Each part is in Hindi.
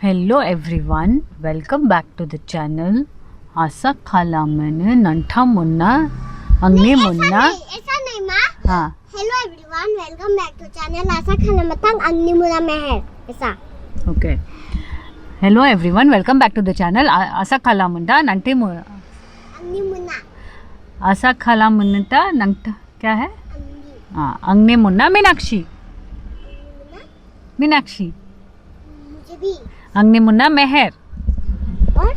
Hello everyone, welcome back to the channel. आशा खाला मैंने नंठा मुन्ना अंगनी मुन्ना ऐसा नहीं माँ। हाँ hello everyone, welcome back to channel आशा खाला मतंग अंगनी मुन्ना मेहर ऐसा। Okay hello everyone, welcome back to the channel आशा खाला मुन्ना नंटे अंगनी मुन्ना आशा खाला मुन्ना नंटा क्या है? अंगनी हाँ अंगनी मुन्ना मीनाक्षी मीनाक्षी मुझे भी। अंगनी मुन्ना मेहर और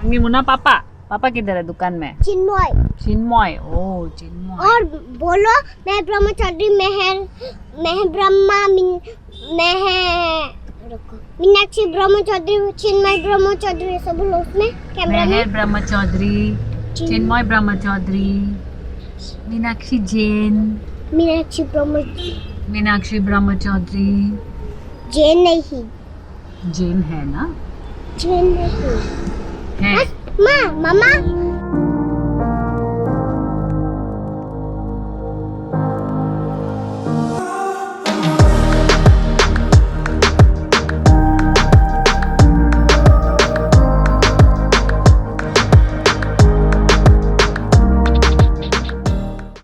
अंगनी मुन्ना पापा पापा किधर है? दुकान में। चिन्मय चिन्मय ओ चिन्मय और बोलो मैं ब्रह्मा चौधरी मेहर ब्रह्मा मीनाक्षी ब्रह्मा चौधरी चिन्मय ब्रह्मा चौधरी सब बोलो उसमें कैमरा में। मेहर ब्रह्मा चौधरी चिन्मय ब्रह्मा चौधरी मीनाक्षी जैन मीनाक्षी ब्रह्मा चौधरी जैन नहीं जैन है ना? जैन नहीं है माँ मामा।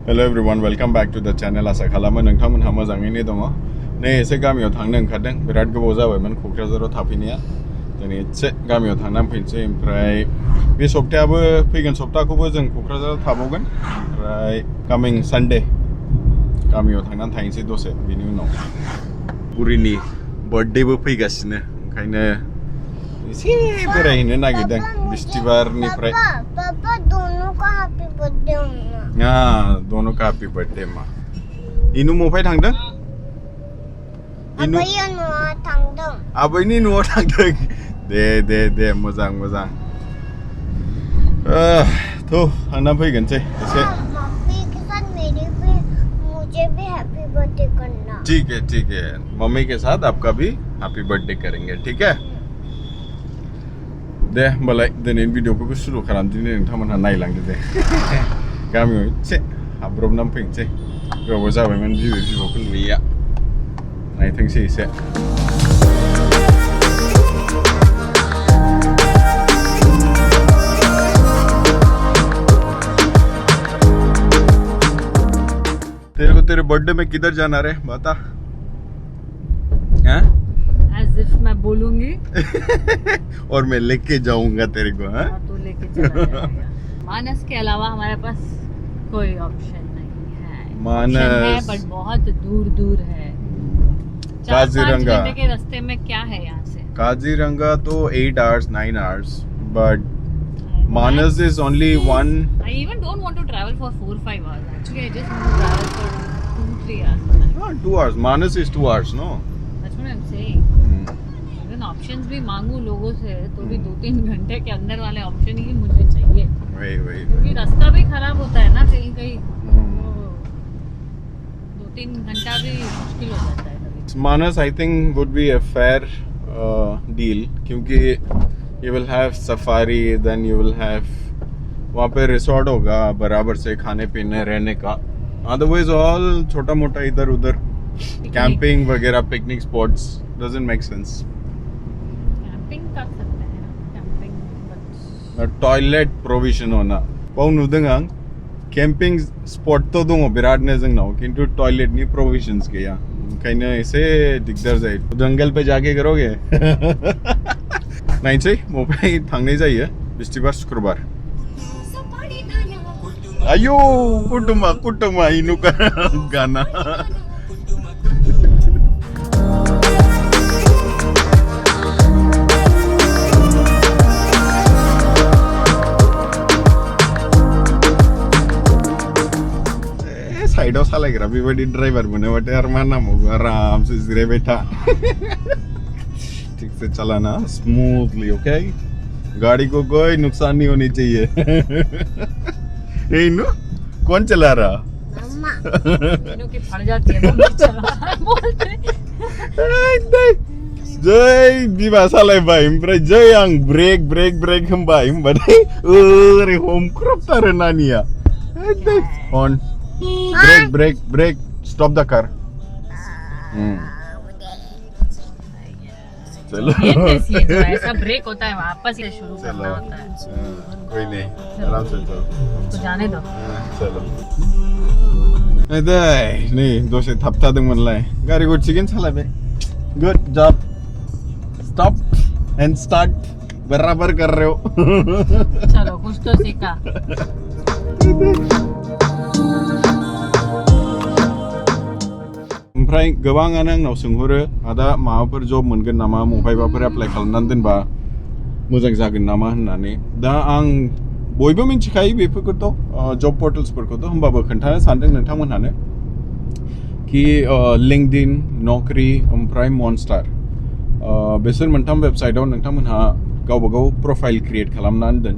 Hello everyone, welcome back to the channel आशा खालामो नोंथांमोनहा मोजाङैनो दङ। नै एसे गामियाव थांनो ओंखारदों, बिराद गोबाव जाबायमोन क'क्राझाराव थाफैनाया। दिनै एसे गामियाव थांनानै फैनोसै, ओमफ्राय बे सप्तायाबो फैगोन सप्ताखौबो जों क'क्राझाराव थाबावगोन। ओमफ्राय कामिं सानडे गामियाव थांनानै थाहैनोसै दसे। बेनि उनाव बुरिनि बार्थडेबो फैगासिनो, ओंखायनो एसे बेरायहैनो नागिरदों बिस्तिबारनिफ्राय। पापा दोनों का हैप्पी बर्थडे होना। हाँ दोनों का हैप्पी बर्थडे माँ। इनु मफाय थांदों? इनु आबैया न'आव थांदों। आबैनि न'आव थांदों। दे मोजां मोजां। तो थांना फैगोनसै एसे। मम्मी के साथ मुझे भी हैप्पी बर्थडे करना। ठीक है मम्मी के साथ आपका भी हैप्पी बर्थडे करेंगे, ठीक है? दे होमबालाय दिनैनि भिडिअखौबो सुरु खालामदिनि, नोंथांमोनहा नायलांदो दे। गामियाव एसे हाब्रबनानै फैनोसै, गोबाव जाबायमोन बिबौखौ नुयैया। नायथोंसै एसे। तेरे बर्थडे में किधर जाना रे बता? हैं? As if मैं बोलूंगी और मैं लेके जाऊंगा तेरे को। हाँ तो लेके चला जाएगा। मानस के अलावा हमारे पास कोई ऑप्शन नहीं है। मानस है बट बहुत दूर है। 4-5 घंटे के रास्ते में क्या है यहाँ से? काजीरंगा तो 8 hours 9 hours, but Manas is only 1. I even don't want to travel for 4-5 hours. Actually, I just want to travel for 2-3 hours. Not 2 hours. Manas is 2 hours, no? That's what I'm saying. Even options भी मांगू लोगों से तो भी 2-3 घंटे के अंदर वाले ऑप्शन ही मुझे चाहिए। वही क्योंकि रास्ता भी खराब होता है ना कहीं 2-3 घंटा भी मुश्किल हो जाता है कभी। Manas I think would be a fair deal, क्योंकि you will have safari, then you will have वहाँ पे रिसोर्ट होगा बराबर से, खाने पीने रहने का। Otherwise all छोटा मोटा इधर उधर कैंपिंग वगैरह picnic spots doesn't make sense. Camping कर सकते हैं कैंपिंग टॉयलेट प्रोविजन होना पाउनु दङ आं कैंपिंग स्पॉट तो दङ बिरादनो जोंनाव, किंतु टॉयलेटनि प्रोविजन्स गैया, ओंखायनो एसे दिगदार जायो। जंगल पे जाके करोगे। नायनोसै मफाय थांनाय जायो बिस्तिबार शुक्रबार। आयौ कुटुमा इनु गाना। साइडआव सालायग्रा बेबायदि ड्राइभार मोनोबाथाय आरो मा नांबावगौ, आरामसे जिरायबाय था। ठीक से चलाना स्मूथली, ओके? गाड़ी को कोई नुकसान नहीं होनी चाहिए। इनु कौन चला रहा? मम्मा। इनों की फट जाती है मम्मी चला बोलते। जय बिमा सालायबाय, ओमफ्राय जय आं ब्रेक होनबाय, होनबाथाय ओरै हमख्रबथारो नानिया। अन ब्रेक स्टॉप द कार। चलो ये जो ऐसा ब्रेक होता है वापस से शुरू करना होता है। कोई नहीं, आराम से चलो, तो जाने दो। चलो नहीं दसे थाबथादोंमोनलाय गारिखौ थिगैनो सालायबाय। Good job, stop and start, बराबर कर रहे हो। चलो कुछ तो सीखा। ओमफ्राय गोबाङानो आंनाव सोंहरो आदा माबाफोर जब मोनगोन नामा, बबेहायबाफोर एप्लाइ खालामनानै दोनबा मोजां जागोन नामा होननानै। दा आं बयबो मिथिखायो बेफोरखौथ' जब पर्टेल्सफोरखौथ', होमबाबो खोन्थानो सानदों नोंथांमोनहानो कि लिंक्डइन, नौकरी ओमफ्राय मनस्टार, बिसोर मोनथाम वेबसाइटआव नोंथांमोनहा गावबा गाव प्रफाइल क्रिएट खालामनानै दोन,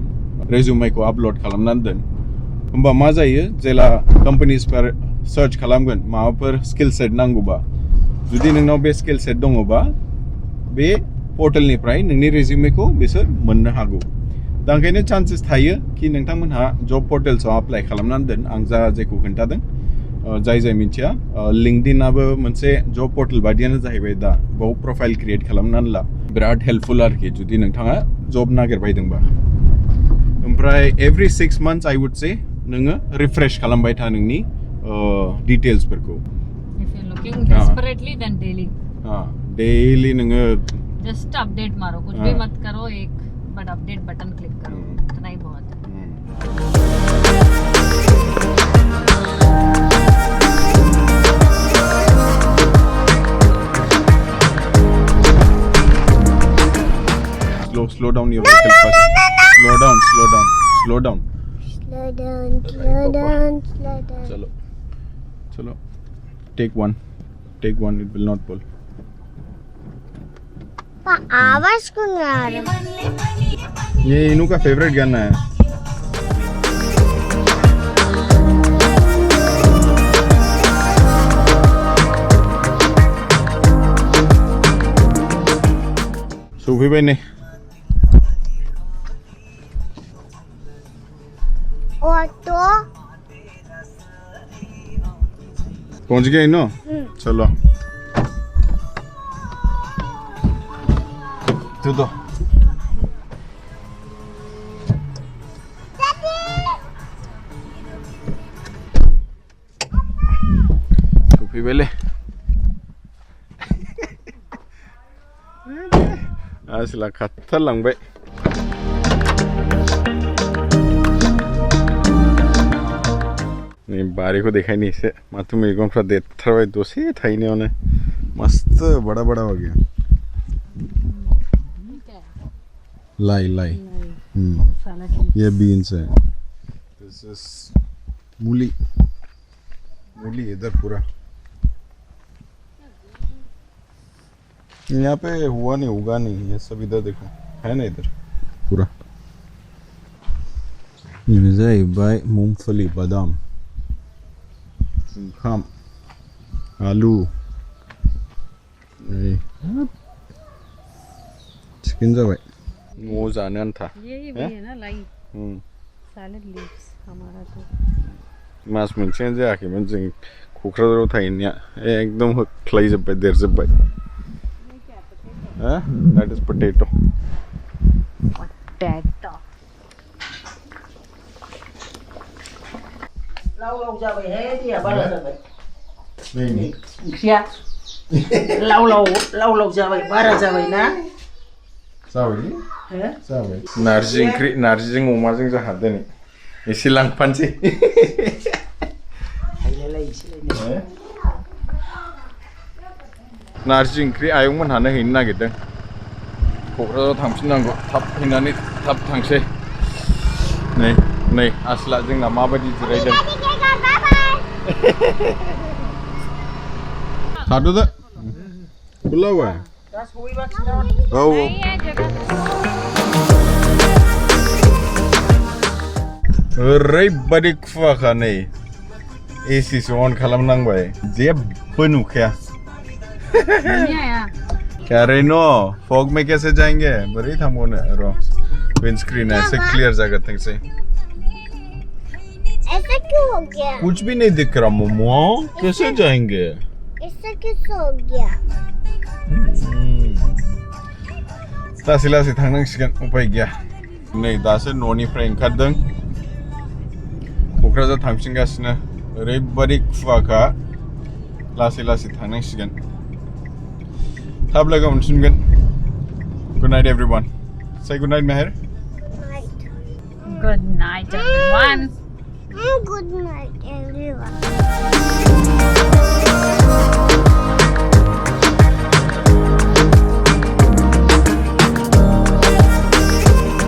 रेजुमेखौ आपल'ड खालामनानै दोन। होमबा मा जायो, जेला कम्पानिसफोर सार्च खालामगोन माबाफोर स्किल सेट नांगौबा, जुदि नोंनाव बे स्किल सेट दङबा बे पर्टेलनिफ्राय नोंनि रेजुमेखौ बिसोर मोननो हागौ। दा ओंखायनो चान्सेस थायो कि नोंथांमोनहा जब पर्टेल्सआव एप्लाइ खालामनानै दोन। आं जेखौ खोन्थादों, जाय मिथिया, लिंक्डइनाबो मोनसे जब पर्टेल बायदियानो जाहैबाय। दा बाव प्रफाइल क्रिएट खालामनानै ला, बिराद हेल्पफुल आरोखि जुदि नोंथाङा जब नागिरबायदोंबा। ओमफ्राय every 6 months I would say नोङो रिफ्रेश खालामबाय था नोंनि डिटेल्सफोरखौ। If you're looking desperately, then daily. Daily नोङो जस्ट अपडेट मारो, कुछ भी मत करो, एक बट अपडेट बटन क्लिक करो, इतना ही बहुत है। Slow down your vehicle first. Slow down. Slow down. चलो take one, it will not pull. आवाज कौन आ रहा है? ये इनू का फेवरेट गाना है। सूफी भाई ने ऑटो पहुंच गया इनो। चलो तू दो। सूफी बेले आसला खाथार लांबाय। नै बारिखौ देखायनि एसे, माथो मैगंफ्रा देरथारबाय दसे थाहैनायावनो, मस्त बड़ा हो गया। लाई ये बीन्स है, दिस इज मूली इधर पूरा। यहाँ पे हुआ नहीं, उगा नहीं, ये सब इधर देखो है ना, इधर पूरा। ये जाहैबाय मूंगफली, बादाम, जुखाम, आलू, चिकन जाबाय न'आव जानो आन्था। यही भी है ना, लाई सैलेड लीव्स हमारा तो। मास मोनसेयानो जायाखैमोन जों क'क्राझाराव थाहैनाया, एकदम होख्लायजोब्बाय, देरजोब्बाय। That is potato. लाव जाबाय है दैया बारा जाबाय। नहीं ओंख्रिया लाव जाबाय, बारा जाबाय ना। जाबाय हो जाबाय। नारजि ओंख्रि, नारजिजों अमाजों जाहा दिनै एसे लांफानोसै। नारजि ओंख्रि आयंमोनहानो हैनो नागिरदों, क'क्राझाराव थांफिननांगौ, थाब हैनानै थाब थांसै। नै आसला जोंना माबायदि जिरायदों। थाद'दो, खुला हुआ है। औ ओरैबायदि खुवाखा, नै एसिसो अन खालामनांबाय, जेबो नुखाया। क्या रेनो, फॉग में कैसे जाएंगे? बड़ी थांबावनो र' विंडस्क्रीन ऐसे क्लियर जाएगा थैंक्स। ऐसा क्यों हो गया? कुछ भी नहीं दिख रहा मोमो, कैसे जाएंगे? ऐसा कैसे हो गया? लासै लासै थांनांसिगोन उपाय गैया नै दासो न'निफ्राय ओंखारदों क'क्राझार थांफिनगासिनो ओरैबादि खुवाखा लासै लासै थांनांसिगोन थाब लोगो मोनफिनगोन गुड नाइट एभ्रिवान से गुड नाइट मेहेर Good night, everyone. Good night, everyone.